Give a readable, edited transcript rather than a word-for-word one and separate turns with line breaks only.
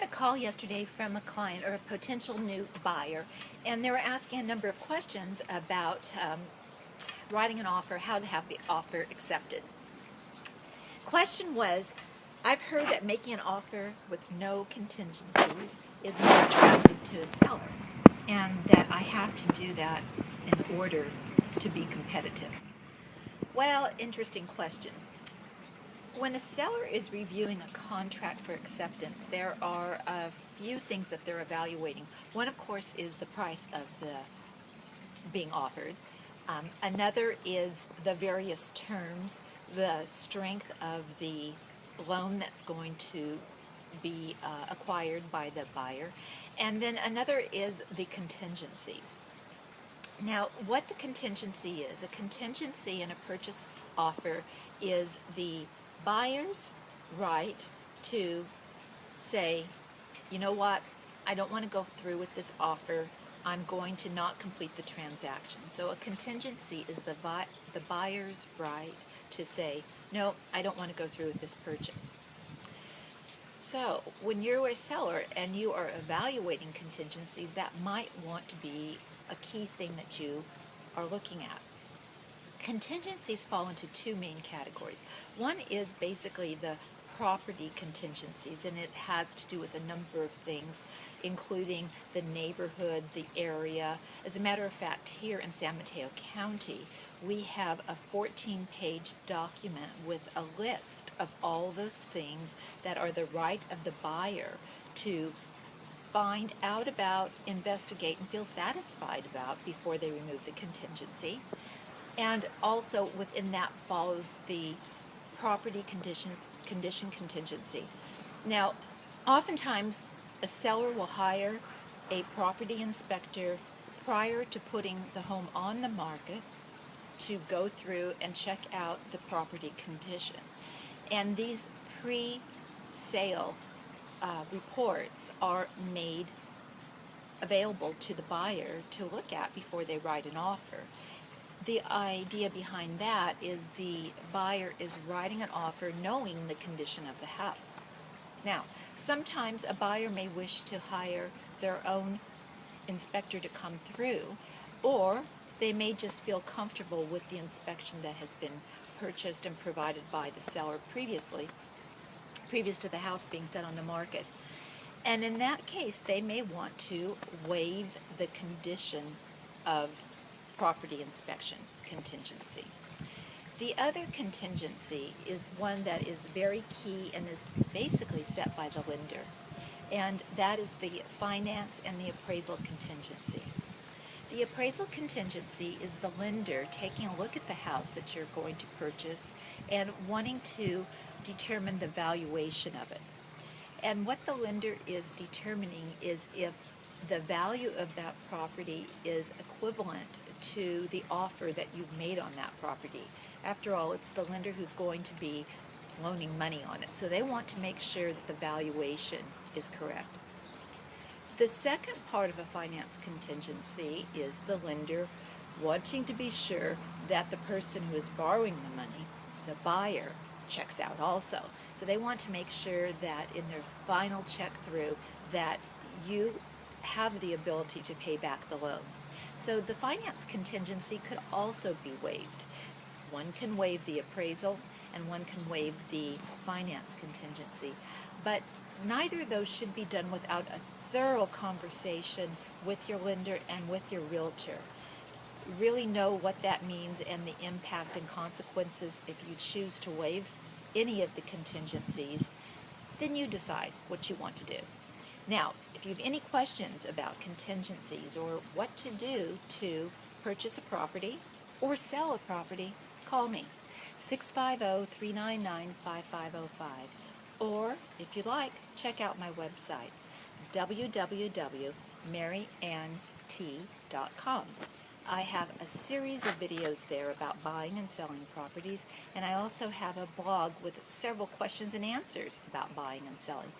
a call yesterday from a client or a potential new buyer, and they were asking a number of questions about writing an offer, how to have the offer accepted. Question was, I've heard that making an offer with no contingencies is more attractive to a seller, and that I have to do that in order to be competitive. Well, interesting question. When a seller is reviewing a contract for acceptance, there are a few things that they're evaluating. One, of course, is the price of the being offered. Another is the various terms, the strength of the loan that's going to be acquired by the buyer. And then another is the contingencies. Now, what the contingency is, a contingency in a purchase offer is the buyer's right to say, you know what, I don't want to go through with this offer. I'm going to not complete the transaction. So a contingency is the buyer's right to say, no, I don't want to go through with this purchase. So when you're a seller and you are evaluating contingencies, that might want to be a key thing that you are looking at. Contingencies fall into two main categories. One is basically the property contingencies, and it has to do with a number of things, including the neighborhood, the area. As a matter of fact, here in San Mateo County, we have a 14-page document with a list of all those things that are the right of the buyer to find out about, investigate, and feel satisfied about before they remove the contingency. And also within that follows the property condition contingency. Now, oftentimes a seller will hire a property inspector prior to putting the home on the market to go through and check out the property condition. And these pre-sale reports are made available to the buyer to look at before they write an offer. The idea behind that is the buyer is writing an offer knowing the condition of the house. Now, sometimes a buyer may wish to hire their own inspector to come through, or they may just feel comfortable with the inspection that has been purchased and provided by the seller previous to the house being set on the market. And in that case, they may want to waive the condition of property inspection contingency. The other contingency is one that is very key and is basically set by the lender, and that is the finance and the appraisal contingency. The appraisal contingency is the lender taking a look at the house that you're going to purchase and wanting to determine the valuation of it. And what the lender is determining is if the value of that property is equivalent to the offer that you've made on that property. After all, it's the lender who's going to be loaning money on it, so they want to make sure that the valuation is correct. The second part of a finance contingency is the lender wanting to be sure that the person who is borrowing the money, the buyer, checks out also. So they want to make sure that in their final check through that you have the ability to pay back the loan. So the finance contingency could also be waived. One can waive the appraisal and one can waive the finance contingency. But neither of those should be done without a thorough conversation with your lender and with your realtor. Really know what that means and the impact and consequences if you choose to waive any of the contingencies. Then you decide what you want to do. Now, if you have any questions about contingencies or what to do to purchase a property or sell a property, call me, 650-399-5505. Or, if you'd like, check out my website, www.maryannt.com. I have a series of videos there about buying and selling properties, and I also have a blog with several questions and answers about buying and selling.